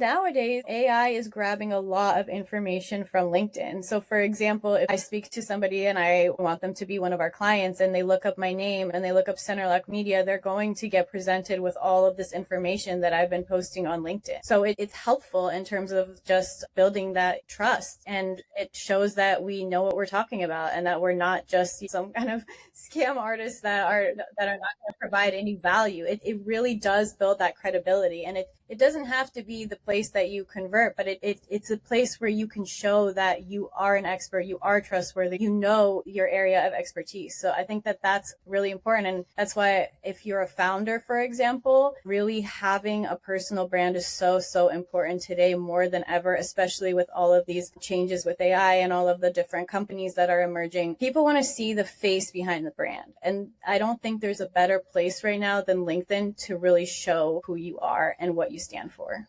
nowadays, AI is grabbing a lot of information from LinkedIn. So, for example, if I speak to somebody and I want them to be one of our clients and they look up my name and they look up Centerlock Media, they're going to get presented with all of this information that I've been posting on LinkedIn. So it's helpful in terms of just building that trust. And it shows that we know what we're talking about and that we're not just some kind of scam artists that are not going to provide any value. It really does build that credibility. And it doesn't have to be the place that you convert, but it's a place where you can show that you are an expert, you are trustworthy, you know your area of expertise. So I think that that's really important. And that's why if you're a founder, for example, really having a personal brand is so important today more than ever, especially with all of these changes with AI and all of the different companies that are emerging. People want to see the face behind the brand. And I don't think there's a better place right now than LinkedIn to really show who you are and what you stand for.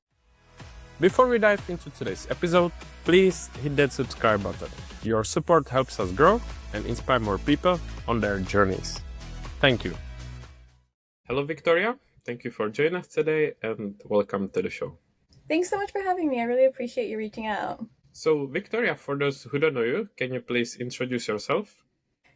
Before we dive into today's episode, please hit that subscribe button. Your support helps us grow and inspire more people on their journeys. Thank you. Hello, Victoria. Thank you for joining us today and welcome to the show. Thanks so much for having me. I really appreciate you reaching out. So, Victoria, for those who don't know you, can you please introduce yourself?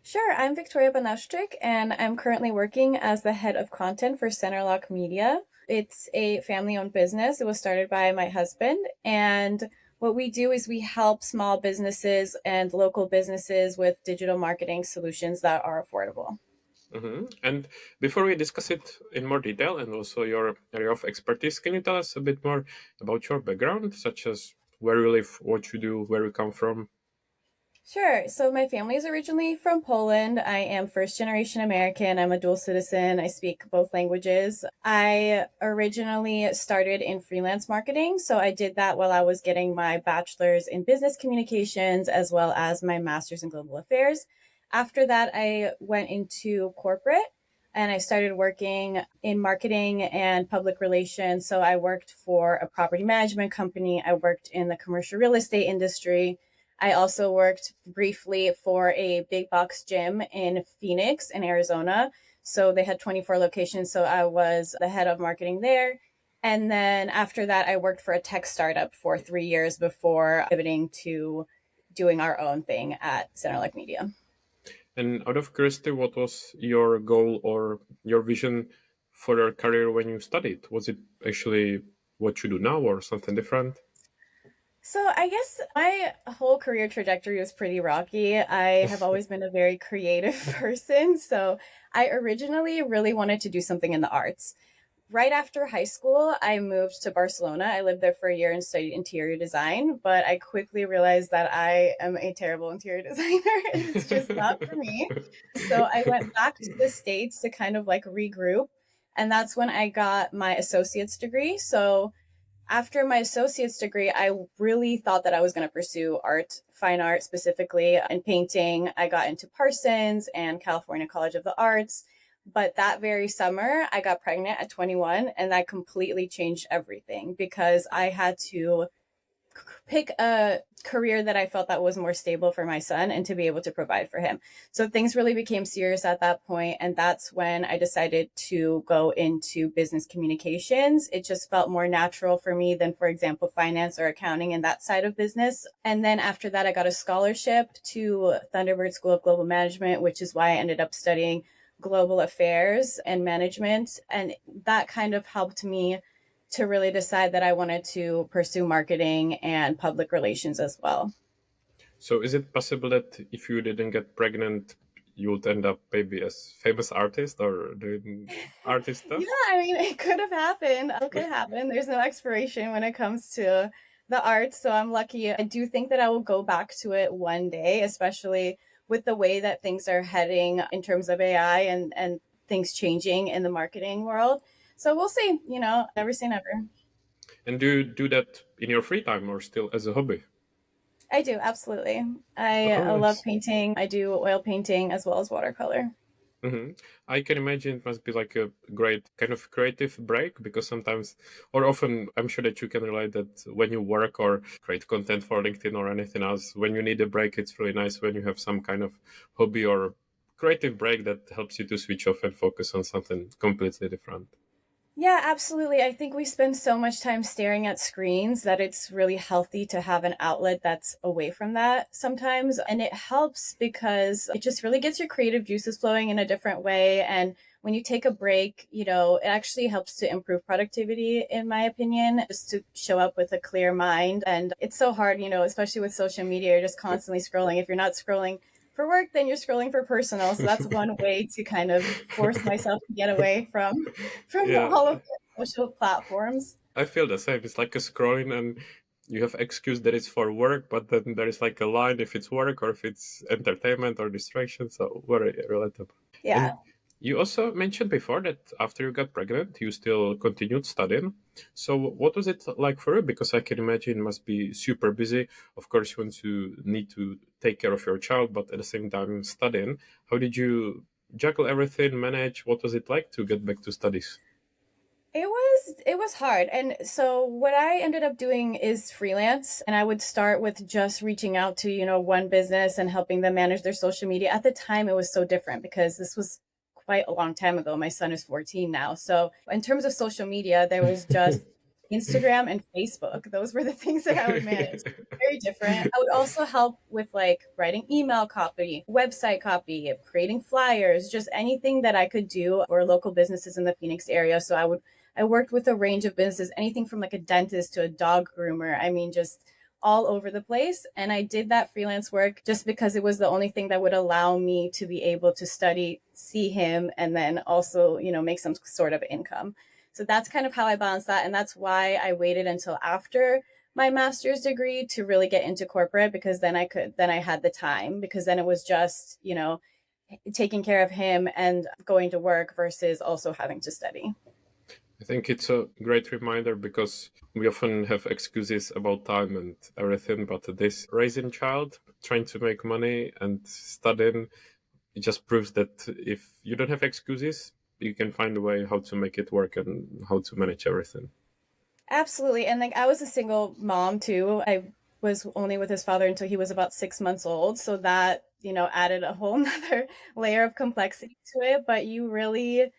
Sure. I'm Victoria Banaszczyk, and I'm currently working as the head of content for Centerlock Media. It's a family-owned business. It was started by my husband, and what we do is we help small businesses and local businesses with digital marketing solutions that are affordable. Mm-hmm. And before we discuss it in more detail and also your area of expertise, can you tell us a bit more about your background, such as where you live, what you do, where you come from? Sure. So my family is originally from Poland. I am first generation American. I'm a dual citizen. I speak both languages. I originally started in freelance marketing. So I did that while I was getting my bachelor's in business communications as well as my master's in global affairs. After that, I went into corporate and I started working in marketing and public relations. So I worked for a property management company. I worked in the commercial real estate industry. I also worked briefly for a big box gym in Phoenix in Arizona. So they had 24 locations. So I was the head of marketing there. And then after that, I worked for a tech startup for 3 years before pivoting to doing our own thing at Centerlock Media. And out of curiosity, what was your goal or your vision for your career when you studied? Was it actually what you do now or something different? So I guess my whole career trajectory was pretty rocky. I have always been a very creative person. So I originally really wanted to do something in the arts. Right after high school, I moved to Barcelona. I lived there for a year and studied interior design, but I quickly realized that I am a terrible interior designer. It's just not for me. So I went back to the States to kind of like regroup. And that's when I got my associate's degree. So after my associate's degree, I really thought that I was going to pursue art, fine art specifically, and painting. I got into Parsons and California College of the Arts. But that very summer, I got pregnant at 21, and that completely changed everything because I had to pick a career that I felt that was more stable for my son and to be able to provide for him. So things really became serious at that point, and that's when I decided to go into business communications. It just felt more natural for me than, for example, finance or accounting and that side of business. And then after that, I got a scholarship to Thunderbird School of Global Management, which is why I ended up studying global affairs and management. And that kind of helped me to really decide that I wanted to pursue marketing and public relations as well. So is it possible that if you didn't get pregnant, you would end up maybe as famous artist or doing artist stuff? Yeah, I mean, it could have happened. It could happen. There's no expiration when it comes to the arts. So I'm lucky. I do think that I will go back to it one day, especially with the way that things are heading in terms of AI and things changing in the marketing world. So we'll see, never say never. And do you do that in your free time or still as a hobby? I do, absolutely. I Oh, love nice. painting. I do oil painting as well as watercolor. hmm I can imagine it must be like a great kind of creative break because sometimes, or often, I'm sure that you can relate that when you work or create content for LinkedIn or anything else, when you need a break, it's really nice when you have some kind of hobby or creative break that helps you to switch off and focus on something completely different. Yeah, absolutely. I think we spend so much time staring at screens that it's really healthy to have an outlet that's away from that sometimes. And it helps because it just really gets your creative juices flowing in a different way. And when you take a break, it actually helps to improve productivity, in my opinion, just to show up with a clear mind. And it's so hard, especially with social media, you're just constantly scrolling. If you're not scrolling for work, then you're scrolling for personal. So that's one way to kind of force myself to get away from Yeah, all of the social platforms. I feel the same. It's like a scrolling, and you have excuse that it's for work, but then there is like a line if it's work or if it's entertainment or distraction. So very relatable. And Yeah. you also mentioned before that after you got pregnant, you still continued studying. So what was it like for you? Because I can imagine it must be super busy. Of course, you want to need to take care of your child, but at the same time studying. How did you juggle everything, manage? What was it like to get back to studies? It was hard. And so what I ended up doing is freelance, and I would start with just reaching out to, one business and helping them manage their social media. At the time it was so different because this was quite a long time ago. My son is 14 now. So in terms of social media, there was just Instagram and Facebook. Those were the things that I would manage. Very different. I would also help with like writing email copy, website copy, creating flyers, just anything that I could do for local businesses in the Phoenix area. So I worked with a range of businesses, anything from like a dentist to a dog groomer. I mean, just all over the place. And I did that freelance work just because it was the only thing that would allow me to be able to study, see him, and then also, make some sort of income. So that's kind of how I balanced that. And that's why I waited until after my master's degree to really get into corporate, because then I had the time, because then it was just, taking care of him and going to work versus also having to study. I think it's a great reminder because we often have excuses about time and everything, but this raising child, trying to make money and studying, it just proves that if you don't have excuses, you can find a way how to make it work and how to manage everything. Absolutely. And like I was a single mom too. I was only with his father until he was about 6 months old. So that, added a whole nother layer of complexity to it. But you really,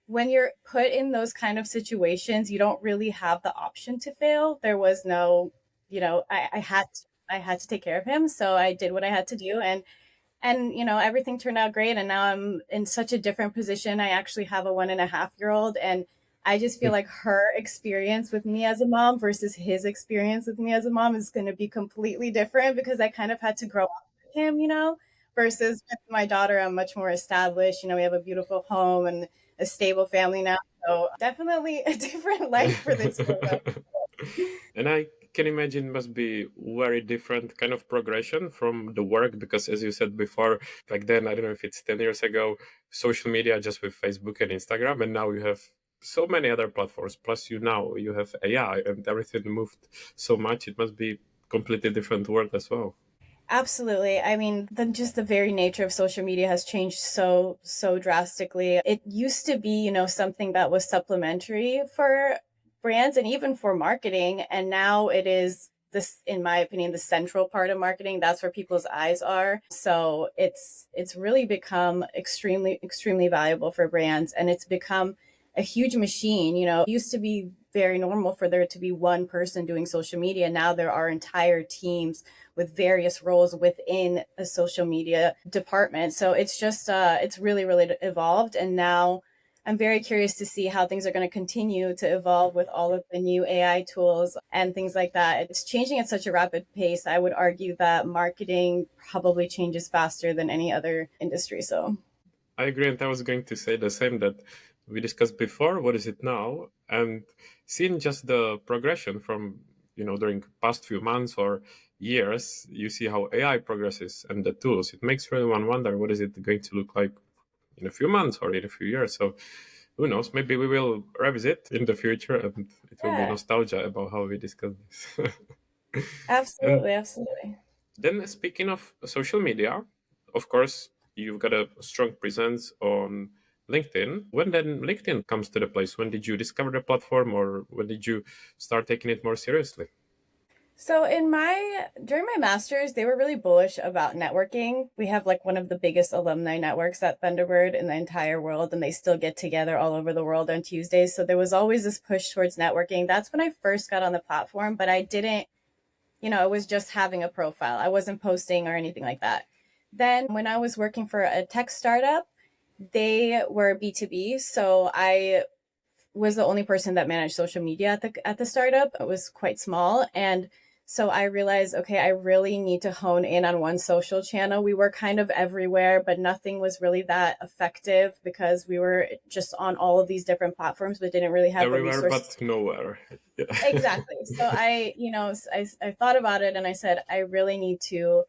when you're put in those kind of situations, you don't really have the option to fail. There was no, I had to take care of him. So I did what I had to do. And everything turned out great, and now I'm in such a different position. I actually have a 1.5 year old, and I just feel like her experience with me as a mom versus his experience with me as a mom is going to be completely different, because I kind of had to grow up with him, versus with my daughter. I'm much more established. We have a beautiful home and a stable family now, so definitely a different life for the two of us. And I can imagine must be very different kind of progression from the work because as you said before, back then, I don't know if it's 10 years ago, social media just with Facebook and Instagram, and now you have so many other platforms. Plus you have AI and everything moved so much. It must be completely different world as well. Absolutely. I mean, just the very nature of social media has changed so drastically. It used to be, something that was supplementary for brands and even for marketing, and now it is this, in my opinion, the central part of marketing. That's where people's eyes are. So it's really become extremely valuable for brands, and it's become a huge machine. It used to be very normal for there to be one person doing social media. Now there are entire teams with various roles within a social media department. So it's just it's really evolved, and now I'm very curious to see how things are going to continue to evolve with all of the new AI tools and things like that. It's changing at such a rapid pace. I would argue that marketing probably changes faster than any other industry. So I agree, and I was going to say the same that we discussed before. What is it now? And seeing just the progression from during past few months or years, you see how AI progresses and the tools. It makes everyone wonder what is it going to look like in a few months or in a few years. So who knows? Maybe we will revisit in the future, and it will be yeah, nostalgia about how we discussed this. And absolutely. then speaking of social media, of course, you've got a strong presence on LinkedIn. When then LinkedIn comes to the place, when did you discover the platform or when did you start taking it more seriously? So during my master's, they were really bullish about networking. We have like one of the biggest alumni networks at Thunderbird in the entire world, and they still get together all over the world on Tuesdays. So there was always this push towards networking. That's when I first got on the platform, but I didn't, it was just having a profile. I wasn't posting or anything like that. Then when I was working for a tech startup, they were B2B. So I was the only person that managed social media at the startup. It was quite small, and so I realized, okay, I really need to hone in on one social channel. We were kind of everywhere, but nothing was really that effective because we were just on all of these different platforms, but didn't really have the Everywhere resources. but nowhere. Yeah. Exactly. So I thought about it and I said, I really need to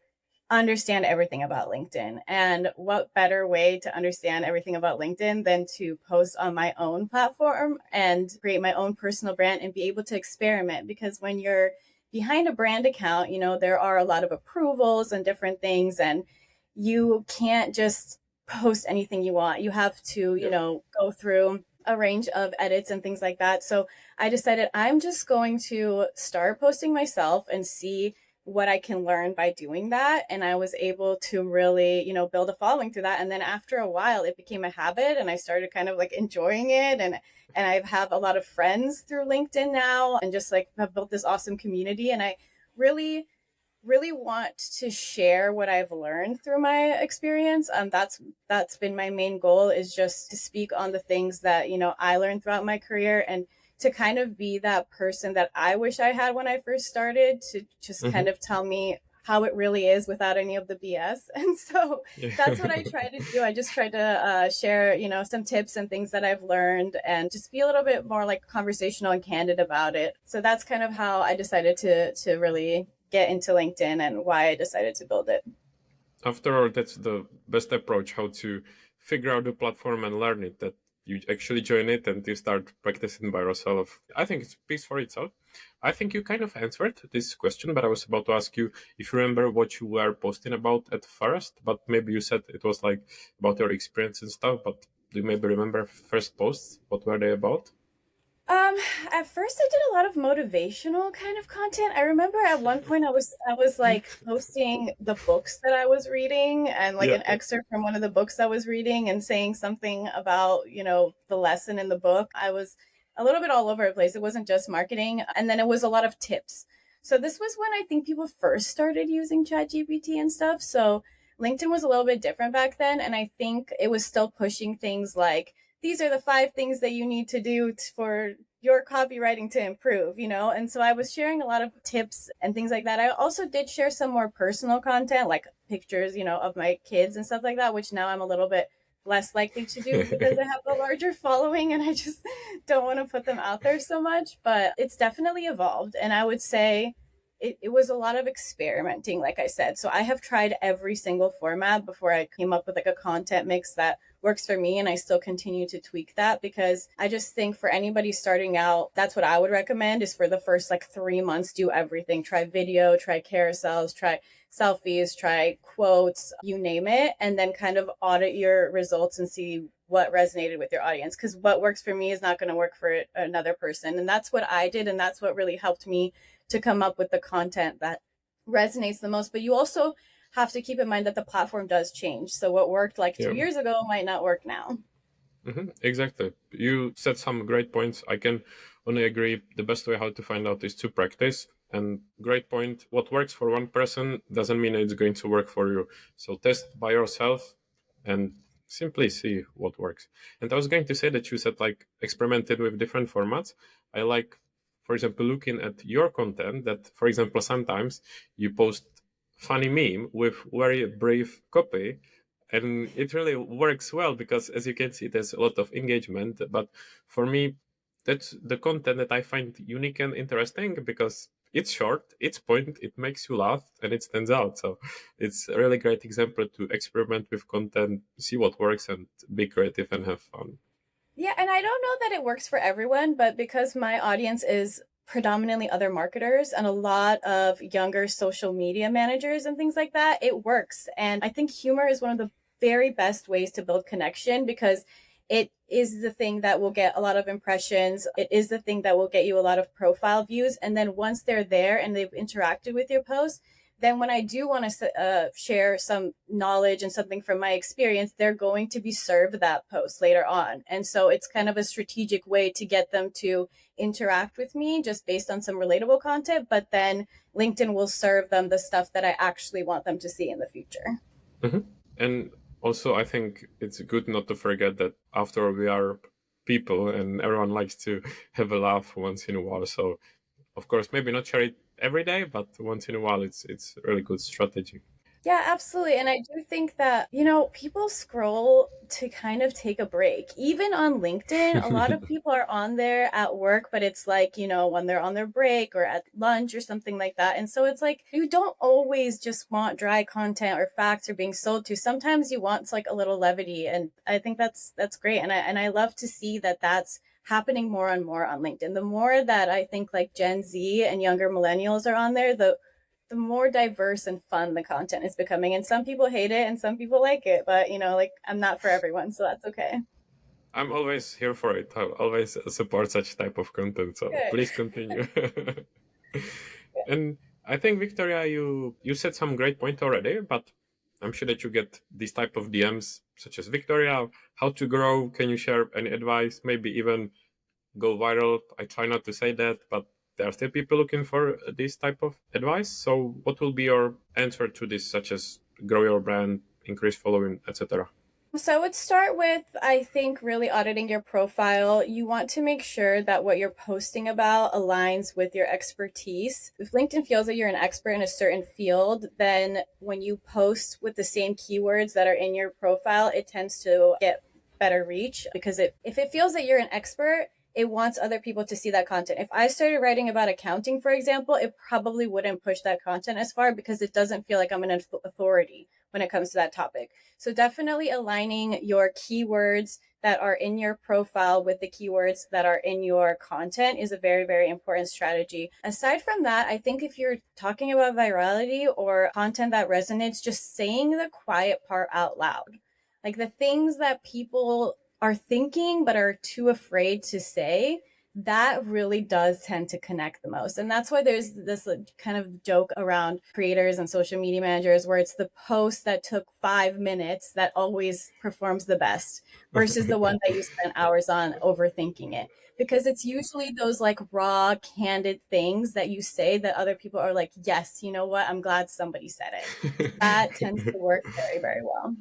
understand everything about LinkedIn. And what better way to understand everything about LinkedIn than to post on my own platform and create my own personal brand and be able to experiment? Because when you're behind a brand account, there are a lot of approvals and different things, and you can't just post anything you want. You have to, Yeah. go through a range of edits and things like that. So I decided I'm just going to start posting myself and see what I can learn by doing that. And I was able to really, build a following through that. And then after a while, it became a habit and I started kind of like enjoying it. And I have a lot of friends through LinkedIn now and just like have built this awesome community. And I really, really want to share what I've learned through my experience. That's been my main goal, is just to speak on the things that, I learned throughout my career, and to kind of be that person that I wish I had when I first started, to just Hmm. kind of tell me how it really is without any of the BS. And so Yeah. that's what I try to do. I just try to share, some tips and things that I've learned, and just be a little bit more like conversational and candid about it. So that's kind of how I decided to really get into LinkedIn and why I decided to build it. After all, that's the best approach, how to figure out the platform and learn it, that you actually join it and you start practicing by yourself. I think it speaks for itself. I think you kind of answered this question, but I was about to ask you if you remember what you were posting about at first, but maybe you said it was like about your experience and stuff, but do you maybe remember first posts? What were they about? Um, at first I did a lot of motivational kind of content. I remember at one point I was like posting the books that I was reading and like Yeah. an excerpt from one of the books I was reading and saying something about, the lesson in the book. I was a little bit all over the place. It wasn't just marketing. And then it was a lot of tips. So this was when I think people first started using ChatGPT and stuff. So LinkedIn was a little bit different back then. And I think it was still pushing things like, these are the 5 things that you need to do for your copywriting to improve, And so I was sharing a lot of tips and things like that. I also did share some more personal content, like pictures, of my kids and stuff like that, which now I'm a little bit less likely to do because I have a larger following and I just don't want to put them out there so much. But it's definitely evolved. And I would say it was a lot of experimenting, like I said. So I have tried every single format before I came up with like a content mix that works for me. And I still continue to tweak that because I just think for anybody starting out, that's what I would recommend, is for the first like 3 months, do everything. Try video, try carousels, try selfies, try quotes, you name it, and then kind of audit your results and see what resonated with your audience. Because what works for me is not going to work for another person. And that's what I did. And that's what really helped me to come up with the content that resonates the most. But you also have to keep in mind that the platform does change. So what worked like two Yeah. years ago might not work now. Exactly. You said some great points. I can only agree. The best way how to find out is to practice. And great point. What works for one person doesn't mean it's going to work for you. So test by yourself and simply see what works. And I was going to say that you said like experimented with different formats. I like, for example, looking at your content that, for example, sometimes you post funny meme with very brief copy, and it really works well because, as you can see, there's a lot of engagement. But for me, that's the content that I find unique and interesting because it's short, it's point, it makes you laugh, and it stands out. So it's a really great example to experiment with content, see what works, and be creative and have fun. Yeah, and I don't know that it works for everyone, but because my audience is predominantly other marketers and a lot of younger social media managers and things like that, it works. And I think humor is one of the very best ways to build connection because it is the thing that will get a lot of impressions. It is the thing that will get you a lot of profile views. And then once they're there and they've interacted with your post, then when I do want to share some knowledge and something from my experience, they're going to be served that post later on. And so it's kind of a strategic way to get them to interact with me just based on some relatable content. But then LinkedIn will serve them the stuff that I actually want them to see in the future. Mm-hmm. And also, I think it's good not to forget that after all, we are people and everyone likes to have a laugh once in a while. So, of course, maybe not share it every day, but once in a while, it's a really good strategy. Yeah, absolutely. And I do think that, people scroll to kind of take a break. Even on LinkedIn, a lot of people are on there at work, but it's like, when they're on their break or at lunch or something like that. And so it's like, you don't always just want dry content or facts or being sold to. Sometimes you want like a little levity. And I think that's great. And I love to see that that's happening more and more on LinkedIn. The more that I think like Gen Z and younger millennials are on there, the more diverse and fun the content is becoming. And some people hate it and some people like it, but like I'm not for everyone, so that's okay. I'm always here for it. I always support such type of content. So Good. please continue. And I think Victoria, you said some great point already, but I'm sure that you get these type of DMs such as Victoria, how to grow. Can you share any advice? Maybe even go viral. I try not to say that, but there are still people looking for this type of advice. So what will be your answer to this, such as grow your brand, increase following, etc.? So I would start with, I think, really auditing your profile. You want to make sure that what you're posting about aligns with your expertise. If LinkedIn feels that you're an expert in a certain field, then when you post with the same keywords that are in your profile, it tends to get better reach because if it feels that you're an expert, it wants other people to see that content. If I started writing about accounting, for example, it probably wouldn't push that content as far because it doesn't feel like I'm an authority when it comes to that topic. So definitely aligning your keywords that are in your profile with the keywords that are in your content is a very, very important strategy. Aside from that, I think if you're talking about virality or content that resonates, just saying the quiet part out loud. Like the things that people are thinking but are too afraid to say, that really does tend to connect the most. And that's why there's this kind of joke around creators and social media managers where it's the post that took 5 minutes that always performs the best versus the one that you spent hours on overthinking it. Because it's usually those like raw, candid things that you say that other people are like, yes, you know what? I'm glad somebody said it. That tends to work very, very well.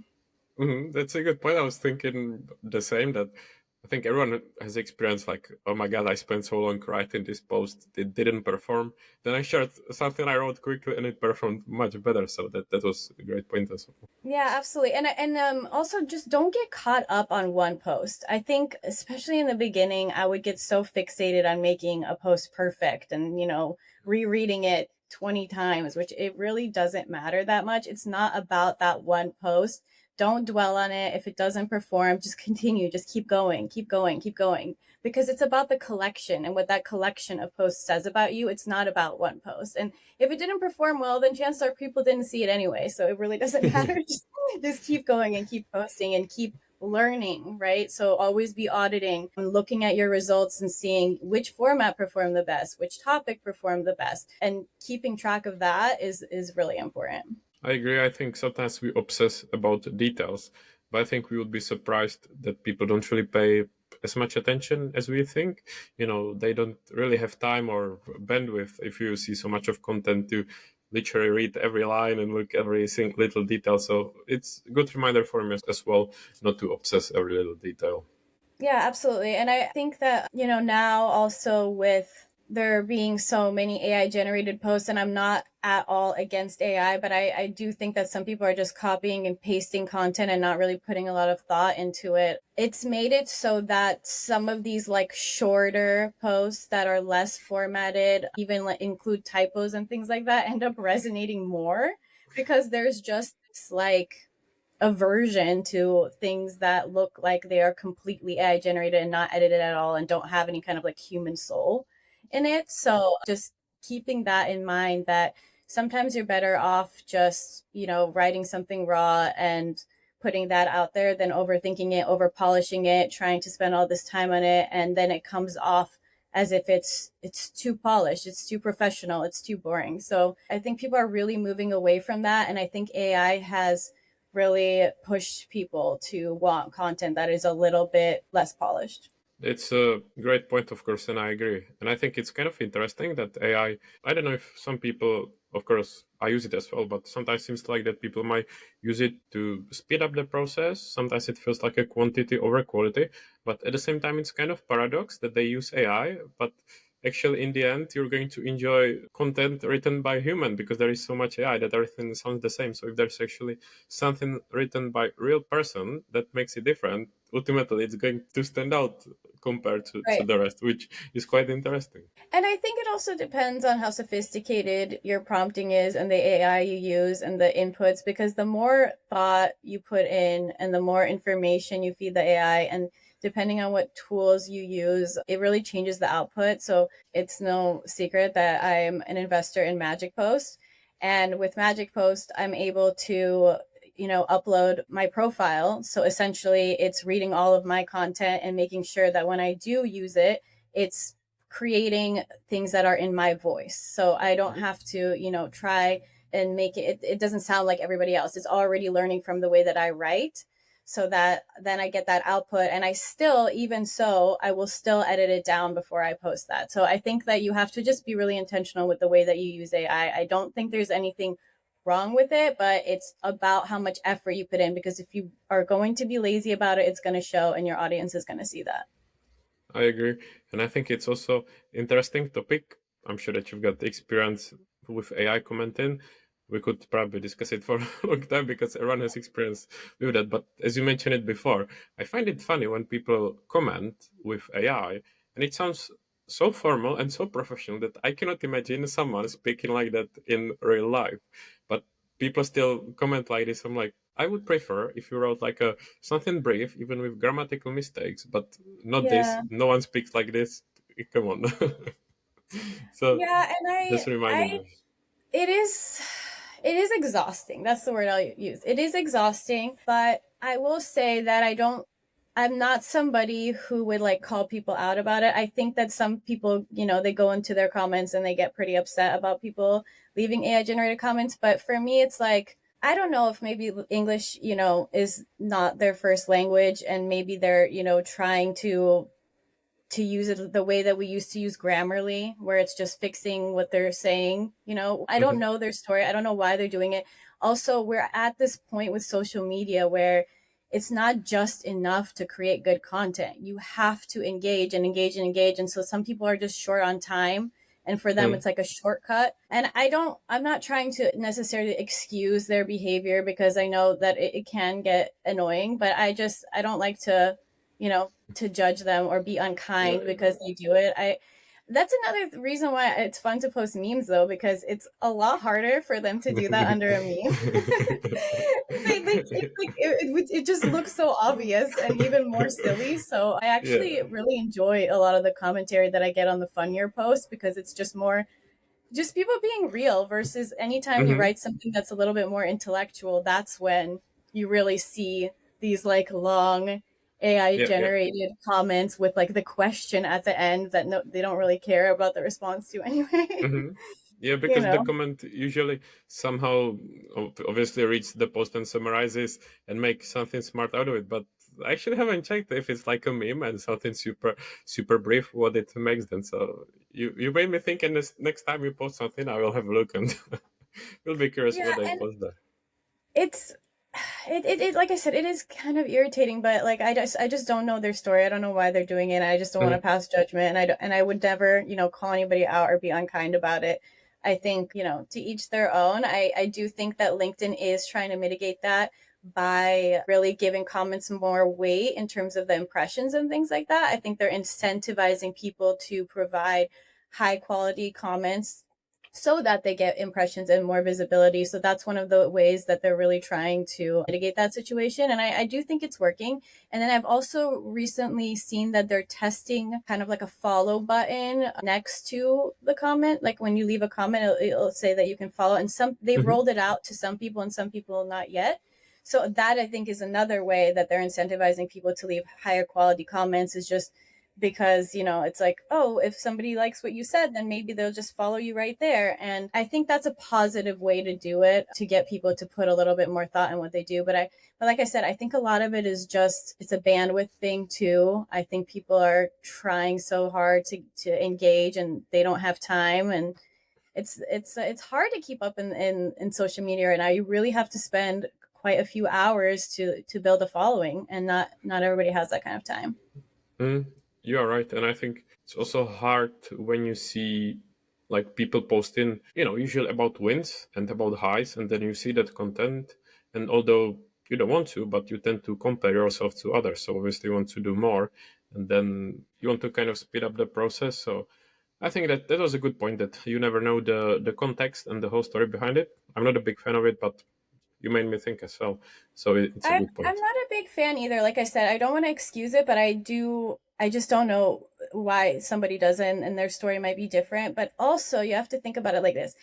That's a good point. I was thinking the same, that I think everyone has experienced like, oh my god, I spent so long writing this post, it didn't perform. Then I shared something I wrote quickly and it performed much better. So that was a great point as well. Yeah, absolutely. And also just don't get caught up on one post. I think especially in the beginning, I would get so fixated on making a post perfect and, rereading it 20 times, which it really doesn't matter that much. It's not about that one post. Don't dwell on it. If it doesn't perform, just continue. Just keep going, keep going, keep going. Because it's about the collection and what that collection of posts says about you. It's not about one post. And if it didn't perform well, then chances are people didn't see it anyway. So it really doesn't matter. Just keep going and keep posting and keep learning, right? So always be auditing and looking at your results and seeing which format performed the best, which topic performed the best, and keeping track of that is really important. I agree. I think sometimes we obsess about details, but I think we would be surprised that people don't really pay as much attention as we think. They don't really have time or bandwidth if you see so much of content to literally read every line and look every single little detail. So it's a good reminder for me as well not to obsess every little detail. Yeah, absolutely. And I think that, now also with there being so many AI generated posts, and I'm not at all against AI, but I do think that some people are just copying and pasting content and not really putting a lot of thought into it. It's made it so that some of these like shorter posts that are less formatted, even like include typos and things like that, end up resonating more because there's just this like aversion to things that look like they are completely AI generated and not edited at all and don't have any kind of like human soul in it. So just keeping that in mind that sometimes you're better off just, writing something raw and putting that out there than overthinking it, over polishing it, trying to spend all this time on it, and then it comes off as if it's too polished, it's too professional, it's too boring. So I think people are really moving away from that, and I think AI has really pushed people to want content that is a little bit less polished. It's a great point, of course, and I agree. And I think it's kind of interesting that I don't know if some people, of course, I use it as well, but sometimes it seems like that people might use it to speed up the process. Sometimes it feels like a quantity over quality, but at the same time, it's kind of paradox that they use AI, but actually in the end you're going to enjoy content written by human because there is so much AI that everything sounds the same. So if there's actually something written by real person that makes it different, ultimately it's going to stand out compared to Right. the rest, which is quite interesting. And I think it also depends on how sophisticated your prompting is and the AI you use and the inputs, because the more thought you put in and the more information you feed the AI, and depending on what tools you use, it really changes the output. So it's no secret that I'm an investor in Magic Post. And with Magic Post, I'm able to upload my profile. So essentially, it's reading all of my content and making sure that when I do use it, it's creating things that are in my voice. So I don't Mhm. have to, try and make it doesn't sound like everybody else. It's already learning from the way that I write, so that then I get that output, and I still, even so, I will still edit it down before I post that. So I think that you have to just be really intentional with the way that you use AI. I don't think there's anything wrong with it, but it's about how much effort you put in, because if you are going to be lazy about it, it's going to show and your audience is going to see that. I agree. And I think it's also interesting topic. I'm sure that you've got experience with AI commenting. We could probably discuss it for a long time because everyone has experience with that. But as you mentioned it before, I find it funny when people comment with AI and it sounds so formal and so professional that I cannot imagine someone speaking like that in real life. But people still comment like this. I'm like, I would prefer if you wrote like a something brief, even with grammatical mistakes, but not this. Yeah. No one speaks like this. Come on. So Yeah, and that's I reminding me. it is it is exhausting. That's the word I'll use. It is exhausting, but I will say that I'm not somebody who would like call people out about it. I think that some people, they go into their comments and they get pretty upset about people leaving AI generated comments, but for me it's like, I don't know if maybe English, is not their first language, and maybe they're, trying to use it the way that we used to use Grammarly, where it's just fixing what they're saying. I don't Mhm. know their story. I don't know why they're doing it. Also, we're at this point with social media where it's not just enough to create good content. You have to engage and engage and engage. And so some people are just short on time. And for them, Mm. it's like a shortcut. And I'm not trying to necessarily excuse their behavior, because I know that it can get annoying, but I don't like to judge them or be Yeah. unkind because they do it. That's another reason why it's fun to post memes, though, because it's a lot harder for them to do that under a meme. It's like it just looks so obvious and even more silly. So I Yeah. actually really enjoy a lot of the commentary that I get on the funnier posts, because it's just people being real, versus anytime you Hmm. write something that's a little bit more intellectual, that's when you really see these like long AI Yeah. Yeah. generated comments with like the question at the end that no, they don't really care about the response to anyway. Hmm. Yeah, you because the know comment usually somehow obviously reads the post and summarizes and make something smart out of it. But I actually haven't checked if it's like a meme and something super brief what it makes then. So you made me think, and this next time you post something, I will have a look and we'll be curious yeah, what they and post there. it's it like I said, it is kind of irritating, but like I just don't know their story. I don't know why they're doing it. I just don't want to Mhm. pass judgment, and I would never, call anybody out or be unkind about it. I think, to each their own. I do think that LinkedIn is trying to mitigate that by really giving comments more weight in terms of the impressions and things like that. I think they're incentivizing people to provide high quality comments so that they get impressions and more visibility. So that's one of the ways that they're really trying to mitigate that situation. And I do think it's working. And then I've also recently seen that they're testing kind of like a follow button next to the comment. Like when you leave a comment, it'll say that you can follow. And they've Mhm. rolled it out to some people and some people not yet. So that I think is another way that they're incentivizing people to leave higher quality comments, is just because, it's like, oh, if somebody likes what you said, then maybe they'll just follow you right there. And I think that's a positive way to do it, to get people to put a little bit more thought in what they do. But like I said, I think a lot of it is just, it's a bandwidth thing too. I think people are trying so hard to engage, and they don't have time. And it's hard to keep up in social media right now. You really have to spend quite a few hours to build a following, and not everybody has that kind of time. Mm, you are right. And I think it's also hard when you see like people posting, usually about wins and about highs, and then you see that content. And although you don't want to, but you tend to compare yourself to others. So obviously you want to do more, and then you want to kind of speed up the process. So I think that was a good point, that you never know the context and the whole story behind it. I'm not a big fan of it, but you made me think as well. So it's a I'm good I'm point. not a big fan either. Like I said, I don't want to excuse it, but I just don't know why somebody doesn't, and their story might be different. But also, you have to think about it like this.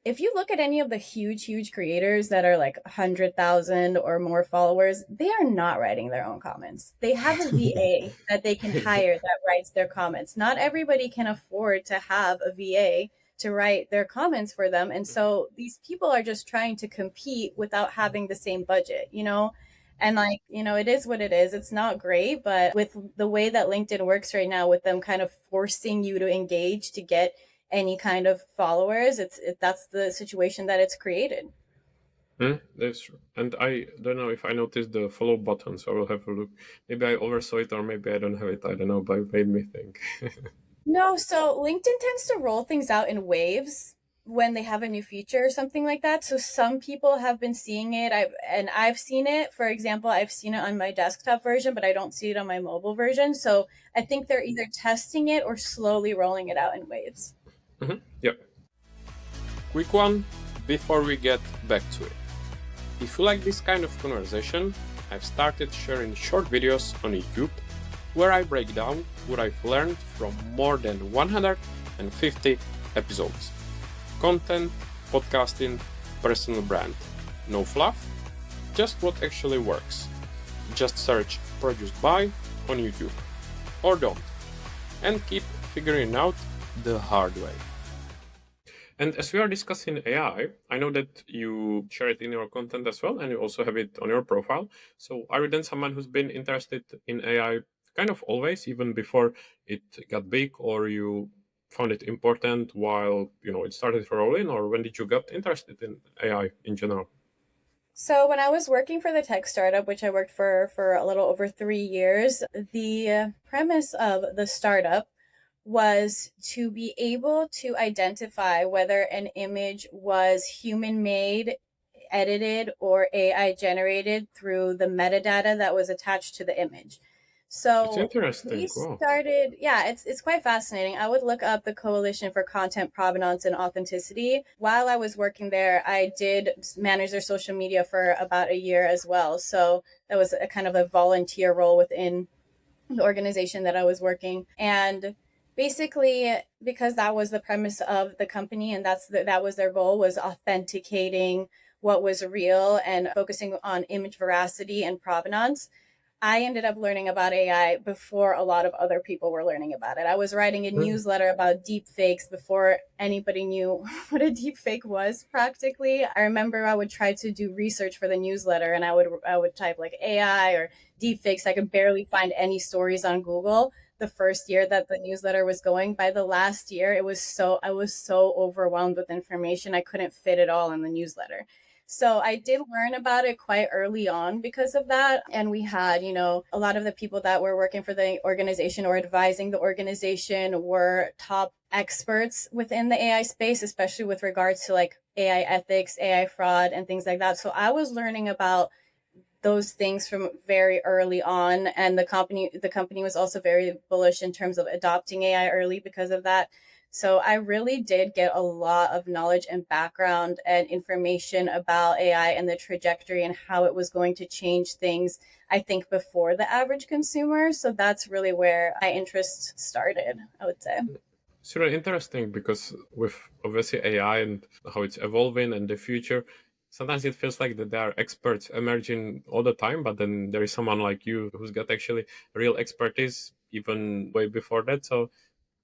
If you look at any of the huge creators that are like 100,000 or more followers, they are not writing their own comments. They have a VA that they can hire that writes their comments. Not everybody can afford to have a VA to write their comments for them. And so these people are just trying to compete without having the same budget. And like, it is what it is. It's not great, but with the way that LinkedIn works right now, with them kind of forcing you to engage to get any kind of followers, that's the situation that it's created. That's true. And I don't know if I noticed the follow button, so I will have a look. Maybe I oversaw it, or maybe I don't have it. I don't know, but it made me think. No, so LinkedIn tends to roll things out in waves when they have a new feature or something like that. So some people have been seeing it. I've seen it. For example, I've seen it on my desktop version, but I don't see it on my mobile version. So I think they're either testing it or slowly rolling it out in waves. Yep. Quick one before we get back to it. If you like this kind of conversation, I've started sharing short videos on YouTube where I break down what I've learned from more than 150 episodes. Content, podcasting, personal brand. No fluff, just what actually works. Just search produced by on YouTube. Or don't. And keep figuring out the hard way. And as we are discussing AI, I know that you share it in your content as well, and you also have it on your profile. So are you then someone who's been interested in AI kind of always, even before it got big, or you found it important while it started rolling, or when did you get interested in AI in general? So when I was working for the tech startup, which I worked for a little over 3 years, the premise of the startup was to be able to identify whether an image was human made, edited, or AI generated through the metadata that was attached to the image. It's So we interesting. Wow. started, yeah, it's quite fascinating. I would look up the Coalition for Content Provenance and Authenticity. While I was working there, I did manage their social media for about a year as well. So that was a kind of a volunteer role within the organization that I was working. And basically, because that was the premise of the company, and that was their goal, was authenticating what was real and focusing on image veracity and provenance. I ended up learning about AI before a lot of other people were learning about it. I was writing a Mm. newsletter about deep fakes before anybody knew what a deep fake was practically. I remember I would try to do research for the newsletter, and I would type like AI or deep fakes. I could barely find any stories on Google the first year that the newsletter was going. By the last year, I was so overwhelmed with information. I couldn't fit it all in the newsletter. So I did learn about it quite early on because of that. And we had, a lot of the people that were working for the organization or advising the organization were top experts within the AI space, especially with regards to like AI ethics, AI fraud, and things like that. So I was learning about those things from very early on, and the company was also very bullish in terms of adopting AI early because of that. So I really did get a lot of knowledge and background and information about AI and the trajectory and how it was going to change things, I think, before the average consumer. So that's really where my interest started, I would say. It's really interesting because with obviously AI and how it's evolving and the future, sometimes it feels like that there are experts emerging all the time, but then there is someone like you who's got actually real expertise even way before that. So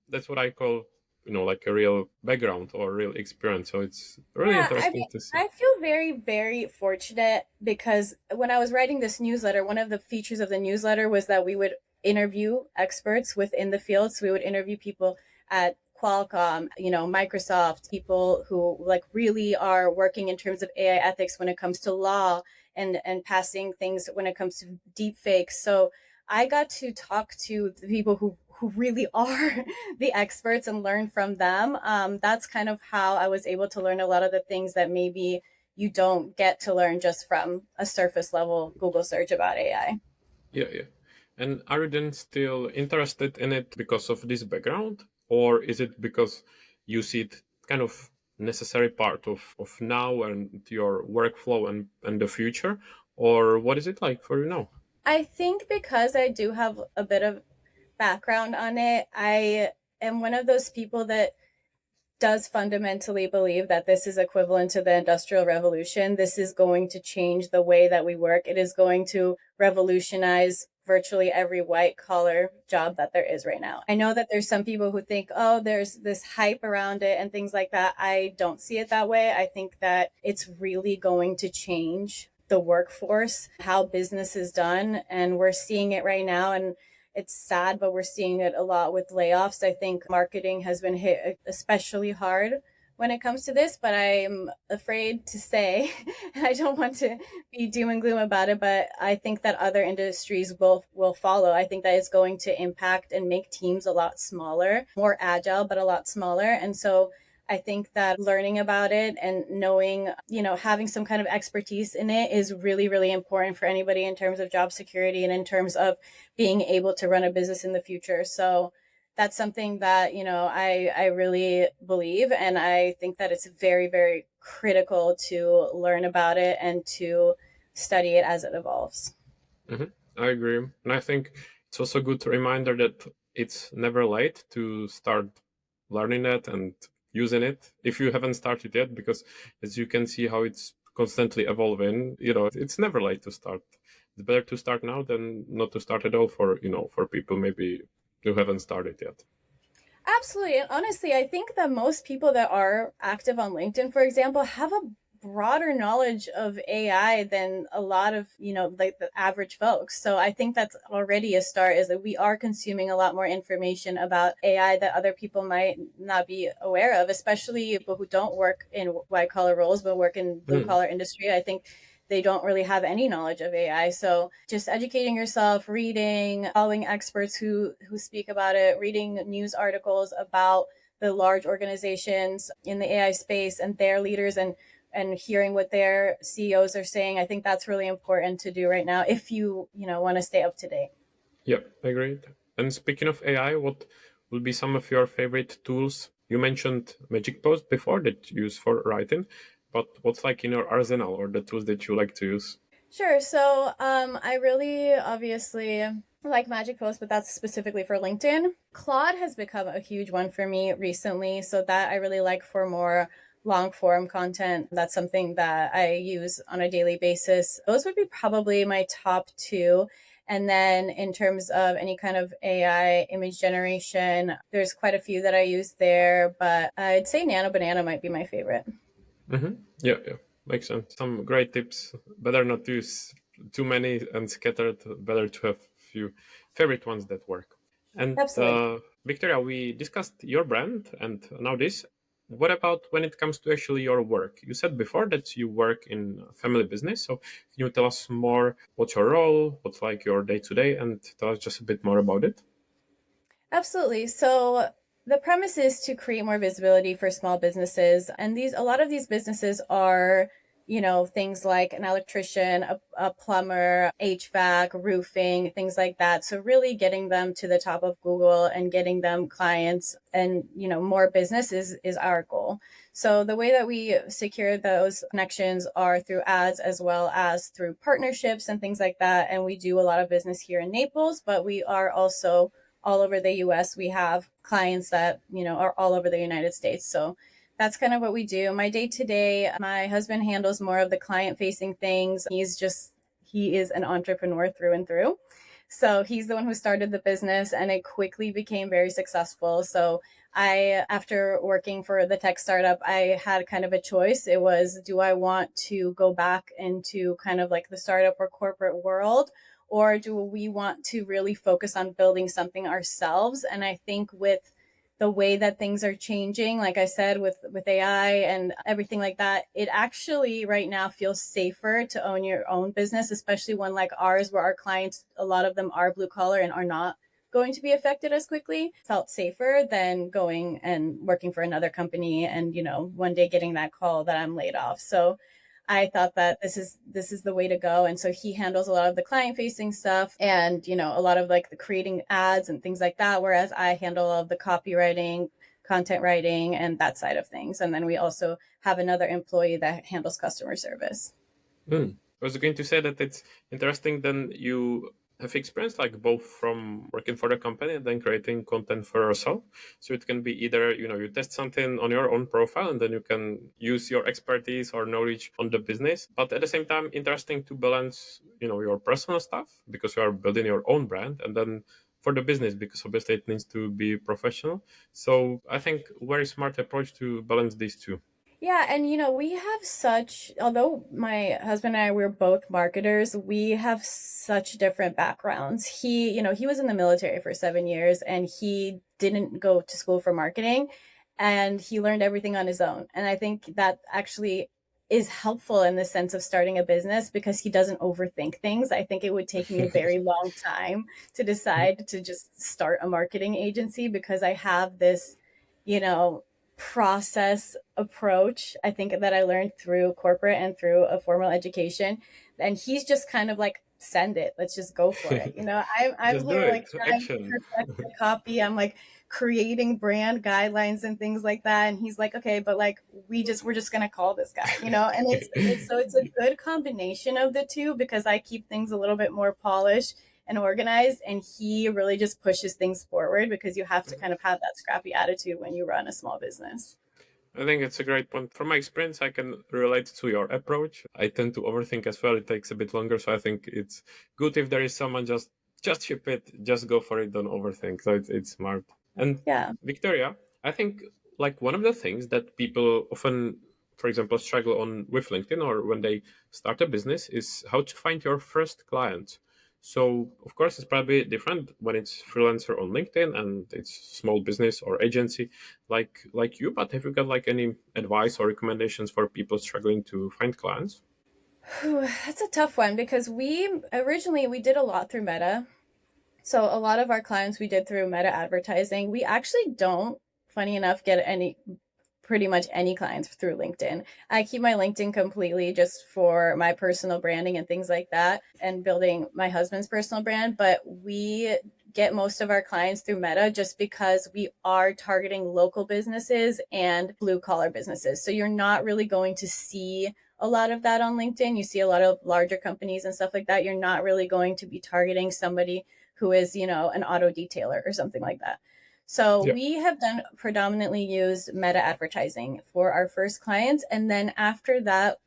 that's what I call, like a real background or real experience. So it's really Yeah, I interesting mean, to see. I feel very, very fortunate because when I was writing this newsletter, one of the features of the newsletter was that we would interview experts within the field. So we would interview people at Qualcomm, Microsoft, people who like really are working in terms of AI ethics when it comes to law and passing things when it comes to deep fakes. So I got to talk to the people who really are the experts and learn from them. That's kind of how I was able to learn a lot of the things that maybe you don't get to learn just from a surface level Google search about AI. Yeah, yeah. And are you then still interested in it because of this background, or is it because you see it kind of necessary part of now and your workflow and the future, or what is it like for you now? I think because I do have a bit of background on it, I am one of those people that does fundamentally believe that this is equivalent to the Industrial Revolution. This is going to change the way that we work. It is going to revolutionize virtually every white collar job that there is right now. I know that there's some people who think, oh, there's this hype around it and things like that. I don't see it that way. I think that it's really going to change the workforce, how business is done. And we're seeing it right now. And it's sad, but we're seeing it a lot with layoffs. I think marketing has been hit especially hard when it comes to this, but I'm afraid to say, and I don't want to be doom and gloom about it, but I think that other industries will follow. I think that it's going to impact and make teams a lot smaller, more agile, but a lot smaller. And so I think that learning about it and knowing, having some kind of expertise in it is really, really important for anybody in terms of job security and in terms of being able to run a business in the future. So that's something that, I really believe. And I think that it's very, very critical to learn about it and to study it as it evolves. Hmm. I agree, and I think it's also a good reminder that it's never late to start learning it and using it if you haven't started yet, because as you can see how it's constantly evolving, it's never late to start. It's better to start now than not to start at all for for people maybe who haven't started yet. Absolutely. And honestly, I think that most people that are active on LinkedIn, for example, have a broader knowledge of AI than a lot of, like the average folks. So I think that's already a start is that we are consuming a lot more information about AI that other people might not be aware of, especially people who don't work in white collar roles, but work in blue Mm. collar industry. I think they don't really have any knowledge of AI. So just educating yourself, reading, following experts who speak about it, reading news articles about the large organizations in the AI space and their leaders and hearing what their CEOs are saying. I think that's really important to do right now if you want to stay up to date. Yeah, agreed. And speaking of AI, what will be some of your favorite tools? You mentioned Magic Post before that you use for writing, but what's like in your arsenal or the tools that you like to use? Sure. So I really obviously like Magic Post, but that's specifically for LinkedIn. Claude has become a huge one for me recently. So that I really like for more long form content. That's something that I use on a daily basis. Those would be probably my top two. And then in terms of any kind of AI image generation, there's quite a few that I use there, but I'd say Nano Banana might be my favorite. Mm-hmm. Yeah, yeah, makes sense. Some great tips. Better not to use too many and scattered. Better to have few favorite ones that work. And Absolutely. Victoria, we discussed your brand and now this. What about when it comes to actually your work? You said before that you work in a family business. So can you tell us more what's your role, what's like your day to day, and tell us just a bit more about it? Absolutely. So the premise is to create more visibility for small businesses. And a lot of these businesses are, things like an electrician, a plumber, HVAC, roofing, things like that. So really getting them to the top of Google and getting them clients and, more business is our goal. So the way that we secure those connections are through ads as well as through partnerships and things like that. And we do a lot of business here in Naples, but we are also all over the US. We have clients that, are all over the United States. So that's kind of what we do. My day to day, my husband handles more of the client facing things. He is an entrepreneur through and through. So he's the one who started the business and it quickly became very successful. So after working for the tech startup, I had kind of a choice. It was, do I want to go back into kind of like the startup or corporate world? Or do we want to really focus on building something ourselves? And I think with the way that things are changing, like I said, with AI and everything like that, it actually right now feels safer to own your own business, especially one like ours where our clients, a lot of them are blue collar and are not going to be affected as quickly. Felt safer than going and working for another company and, one day getting that call that I'm laid off. So I thought that this is the way to go. And so he handles a lot of the client facing stuff and, a lot of like the creating ads and things like that. Whereas I handle all of the copywriting, content writing, and that side of things. And then we also have another employee that handles customer service. I was going to say that it's interesting then you have experience like both from working for the company and then creating content for yourself. So it can be either, you test something on your own profile and then you can use your expertise or knowledge on the business. But at the same time, interesting to balance, your personal stuff because you are building your own brand and then for the business because obviously it needs to be professional. So I think very smart approach to balance these two. Yeah, and we have although my husband and I, we're both marketers, we have such different backgrounds. He was in the military for 7 years and he didn't go to school for marketing and he learned everything on his own. And I think that actually is helpful in the sense of starting a business because he doesn't overthink things. I think it would take me a very long time to decide to just start a marketing agency because I have this, you know, process approach I think that I learned through corporate and through a formal education, and he's just kind of like, send it, let's just go for it. I'm Just do here it. like trying to Action. perfect the copy. I'm like creating brand guidelines and things like that, and he's like, okay, but like we're just gonna call this guy, and it's a good combination of the two because I keep things a little bit more polished and organized, and he really just pushes things forward because you have to kind of have that scrappy attitude when you run a small business. I think it's a great point. From my experience, I can relate to your approach. I tend to overthink as well. It takes a bit longer, so I think it's good if there is someone just ship it, just go for it, don't overthink. So it's smart. And Yeah. Victoria, I think like one of the things that people often, for example, struggle on with LinkedIn or when they start a business is how to find your first client. So of course it's probably different when it's freelancer on LinkedIn and it's small business or agency like you, but have you got like any advice or recommendations for people struggling to find clients? Whew, that's a tough one because we did a lot through Meta. So a lot of our clients we did through Meta advertising. We actually don't, funny enough, get pretty much any clients through LinkedIn. I keep my LinkedIn completely just for my personal branding and things like that and building my husband's personal brand. But we get most of our clients through Meta just because we are targeting local businesses and blue collar businesses. So you're not really going to see a lot of that on LinkedIn. You see a lot of larger companies and stuff like that. You're not really going to be targeting somebody who is, an auto detailer or something like that. So Yeah. we have done predominantly used Meta advertising for our first clients. And then after that,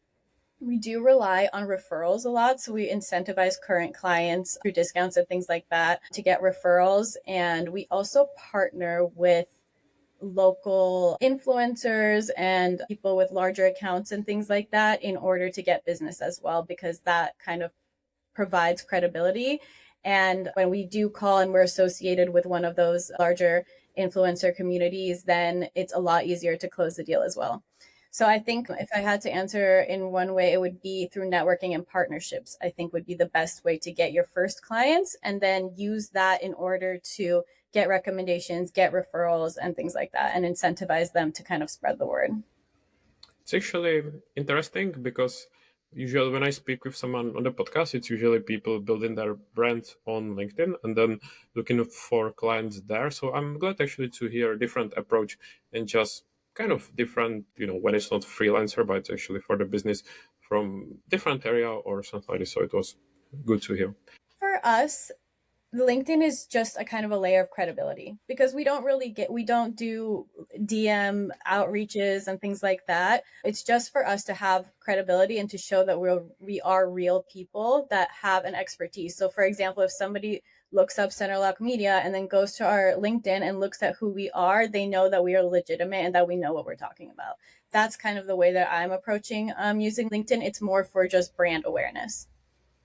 we do rely on referrals a lot. So we incentivize current clients through discounts and things like that to get referrals. And we also partner with local influencers and people with larger accounts and things like that in order to get business as well, because that kind of provides credibility. And when we do call and we're associated with one of those larger influencer communities, then it's a lot easier to close the deal as well. So I think if I had to answer in one way, it would be through networking and partnerships, I think would be the best way to get your first clients and then use that in order to get recommendations, get referrals and things like that and incentivize them to kind of spread the word. It's actually interesting because usually when I speak with someone on the podcast, it's usually people building their brand on LinkedIn and then looking for clients there. So I'm glad actually to hear a different approach and just kind of different, when it's not freelancer, but it's actually for the business from different area or something like this. So it was good to hear. For us, LinkedIn is just a kind of a layer of credibility because we don't do DM outreaches and things like that. It's just for us to have credibility and to show that we are real people that have an expertise. So for example, if somebody looks up Center Lock Media and then goes to our LinkedIn and looks at who we are, they know that we are legitimate and that we know what we're talking about. That's kind of the way that I'm approaching using LinkedIn. It's more for just brand awareness.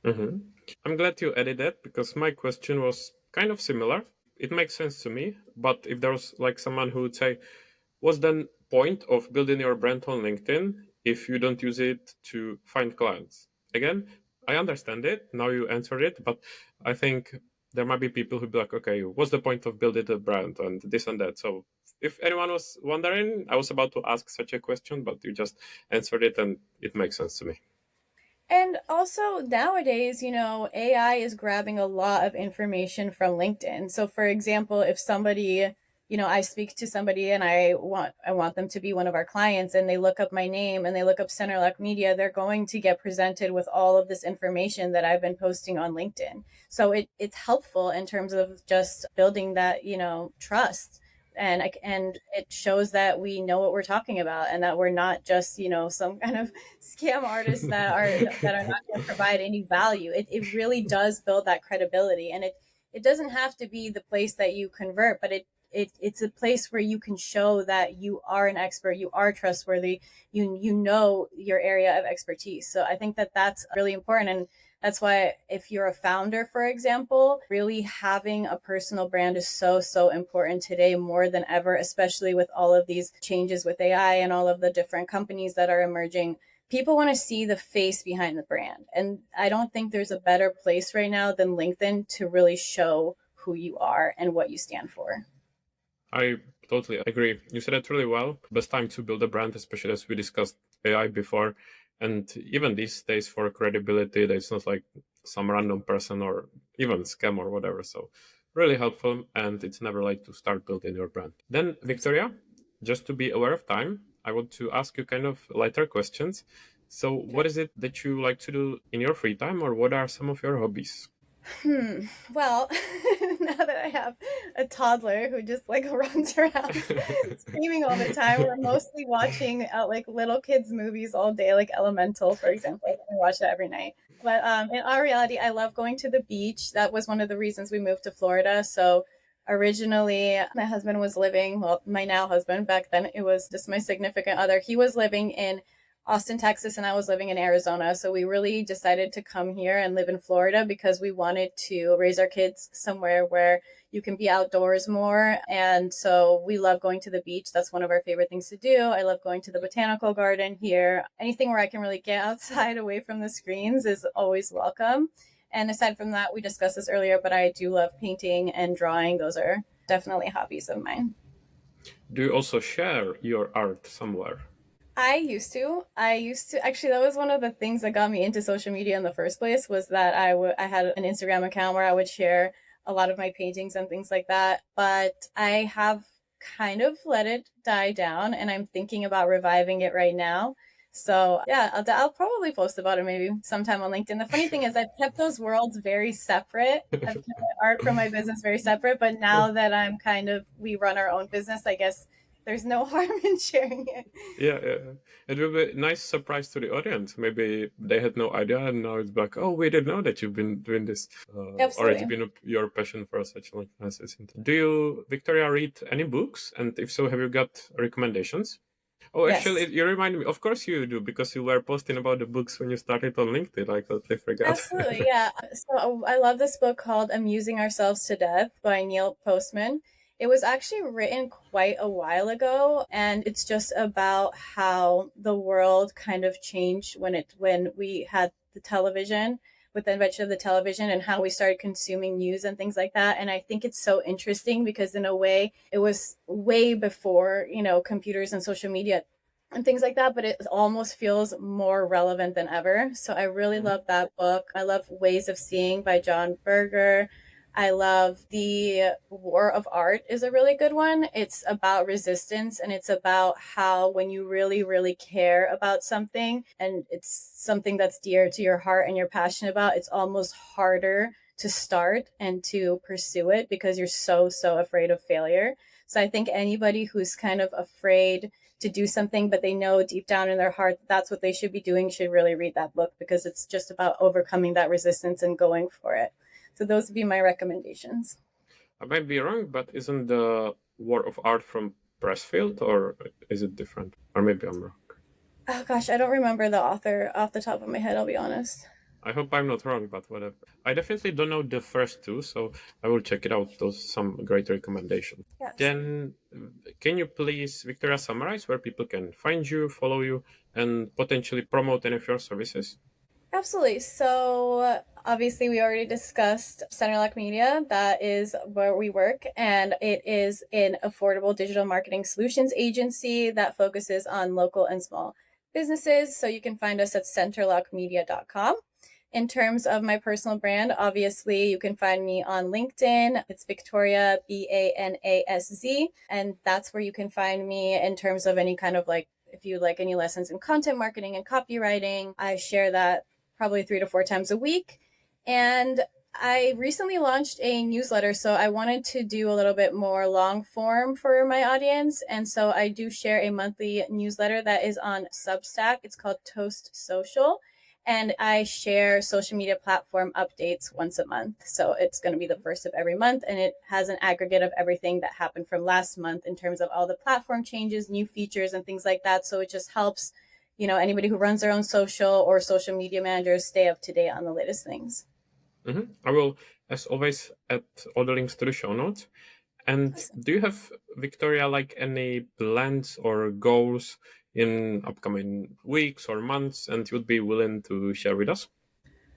Mm-hmm. I'm glad you added that because my question was kind of similar. It makes sense to me, but if there was like someone who would say, what's the point of building your brand on LinkedIn if you don't use it to find clients? Again, I understand it. Now you answered it, but I think there might be people who be like, okay, what's the point of building a brand and this and that? So if anyone was wondering, I was about to ask such a question, but you just answered it and it makes sense to me. And also nowadays, AI is grabbing a lot of information from LinkedIn. So for example, if somebody, I speak to somebody and I want them to be one of our clients and they look up my name and they look up Centerlock Media, they're going to get presented with all of this information that I've been posting on LinkedIn. So it's helpful in terms of just building that, trust, and it shows that we know what we're talking about and that we're not just some kind of scam artists that are not going to provide any value. It really does build that credibility, and it doesn't have to be the place that you convert, but it's a place where you can show that you are an expert, you are trustworthy, you know your area of expertise. So I think that that's really important, and that's why if you're a founder, for example, really having a personal brand is so important today more than ever, especially with all of these changes with AI and all of the different companies that are emerging. People want to see the face behind the brand. And I don't think there's a better place right now than LinkedIn to really show who you are and what you stand for. I totally agree. You said it really well. Best time to build a brand, especially as we discussed AI before. And even these days for credibility, that it's not like some random person or even scam or whatever. So really helpful. And it's never late to start building your brand. Then, Victoria, just to be aware of time, I want to ask you kind of lighter questions. So what is it that you like to do in your free time, or what are some of your hobbies? Well, now that I have a toddler who just like runs around screaming all the time, we're mostly watching like little kids movies all day, like Elemental, for example. I watch that every night. But in our reality, I love going to the beach. That was one of the reasons we moved to Florida. So originally, my husband was living, well, my now husband, back then it was just my significant other. He was living in Austin, Texas, and I was living in Arizona. So we really decided to come here and live in Florida because we wanted to raise our kids somewhere where you can be outdoors more. And so we love going to the beach. That's one of our favorite things to do. I love going to the botanical garden here. Anything where I can really get outside away from the screens is always welcome. And aside from that, we discussed this earlier, but I do love painting and drawing. Those are definitely hobbies of mine. Do you also share your art somewhere? I used to actually, that was one of the things that got me into social media in the first place, was that I had an Instagram account where I would share a lot of my paintings and things like that. But I have kind of let it die down and I'm thinking about reviving it right now. So yeah, I'll probably post about it maybe sometime on LinkedIn. The funny thing is I've kept those worlds very separate. I've kept my art from my business very separate, but now that we run our own business, I guess there's no harm in sharing it. Yeah, yeah. It will be a nice surprise to the audience. Maybe they had no idea, and now it's like, oh, we didn't know that you've been doing this, or it's Absolutely. been your passion for such a long time. Do you, Victoria, read any books? And if so, have you got recommendations? Oh, Yes. actually, you remind me. Of course you do, because you were posting about the books when you started on LinkedIn. I totally forgot. Absolutely, yeah. So I love this book called Amusing Ourselves to Death by Neil Postman. It was actually written quite a while ago, and it's just about how the world kind of changed when we had the television, with the invention of the television, and how we started consuming news and things like that. And I think it's so interesting because in a way it was way before, computers and social media and things like that, but it almost feels more relevant than ever. So I really love that book. I love Ways of Seeing by John Berger. I love The War of Art is a really good one. It's about resistance, and it's about how when you really, really care about something and it's something that's dear to your heart and you're passionate about, it's almost harder to start and to pursue it because you're so afraid of failure. So I think anybody who's kind of afraid to do something, but they know deep down in their heart that that's what they should be doing, should really read that book, because it's just about overcoming that resistance and going for it. So those would be my recommendations. I might be wrong, but isn't the work of art from Pressfield, or is it different? Or maybe I'm wrong. Oh gosh, I don't remember the author off the top of my head, I'll be honest. I hope I'm not wrong, but whatever. I definitely don't know the first two, so I will check it out. Those some great recommendations. Yes. Then, can you please, Victoria, summarize where people can find you, follow you, and potentially promote any of your services? Absolutely. So obviously we already discussed Centerlock Media. That is where we work, and it is an affordable digital marketing solutions agency that focuses on local and small businesses. So you can find us at centerlockmedia.com. In terms of my personal brand, obviously you can find me on LinkedIn. It's Victoria, Banaszz. And that's where you can find me in terms of any kind of like, if you like any lessons in content marketing and copywriting. I share that probably 3 to 4 times a week. And I recently launched a newsletter, so I wanted to do a little bit more long form for my audience. And so I do share a monthly newsletter that is on Substack. It's called Toast Social. And I share social media platform updates once a month. So it's going to be the first of every month. And it has an aggregate of everything that happened from last month in terms of all the platform changes, new features, and things like that. So it just helps, anybody who runs their own social or social media managers stay up to date on the latest things. Mm-hmm. I will, as always, add all the links to the show notes. And Awesome. do you have, Victoria, like any plans or goals in upcoming weeks or months, and you'd be willing to share with us?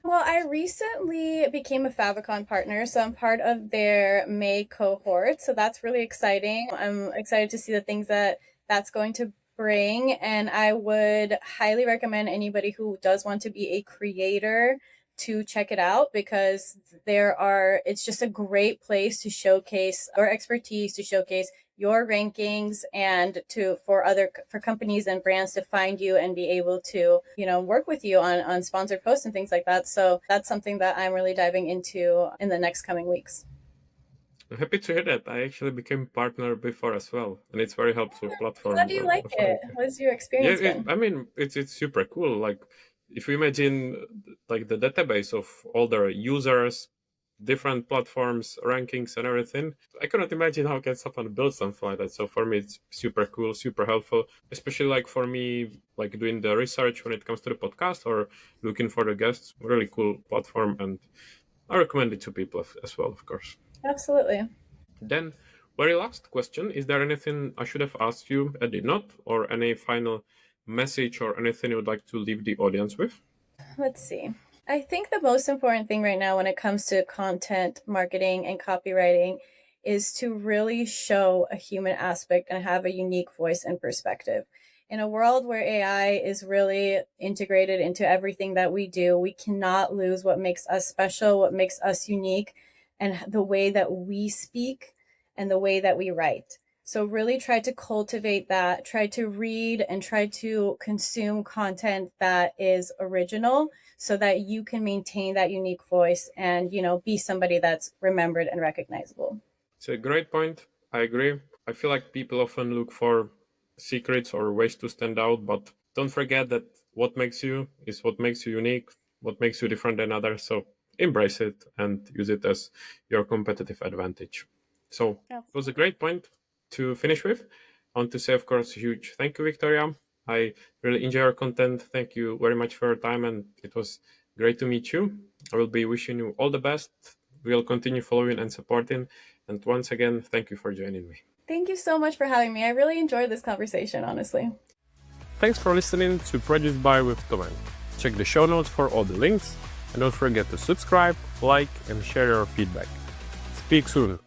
Well, I recently became a Favikon partner, so I'm part of their May cohort. So that's really exciting. I'm excited to see the things that that's going to bring. And I would highly recommend anybody who does want to be a creator to check it out, because it's just a great place to showcase our expertise, to showcase your rankings, and for companies and brands to find you and be able to, work with you on sponsored posts and things like that. So that's something that I'm really diving into in the next coming weeks. I'm happy to hear that. I actually became partner before as well, and it's very helpful platform. How do you like it? What's your experience been? I mean, it's super cool. Like, if you imagine like the database of all the users, different platforms, rankings, and everything, I cannot imagine how can someone build something like that. So for me, it's super cool, super helpful, especially like for me, like doing the research when it comes to the podcast or looking for the guests. Really cool platform, and I recommend it to people as well, of course. Absolutely. Then, very last question: is there anything I should have asked you I did not, or any final message or anything you would like to leave the audience with? Let's see. I think the most important thing right now when it comes to content marketing and copywriting is to really show a human aspect and have a unique voice and perspective. In a world where AI is really integrated into everything that we do, we cannot lose what makes us special, what makes us unique, and the way that we speak and the way that we write. So really try to cultivate that, try to read and try to consume content that is original so that you can maintain that unique voice and, be somebody that's remembered and recognizable. It's a great point. I agree. I feel like people often look for secrets or ways to stand out, but don't forget that what makes you is what makes you unique, what makes you different than others. So embrace it and use it as your competitive advantage. So it was a great point to finish with. I want to say, of course, a huge thank you, Victoria. I really enjoy your content. Thank you very much for your time, and it was great to meet you. I will be wishing you all the best. We'll continue following and supporting. And once again, thank you for joining me. Thank you so much for having me. I really enjoyed this conversation, honestly. Thanks for listening to Produced by with Tomen. Check the show notes for all the links, and don't forget to subscribe, like, and share your feedback. Speak soon.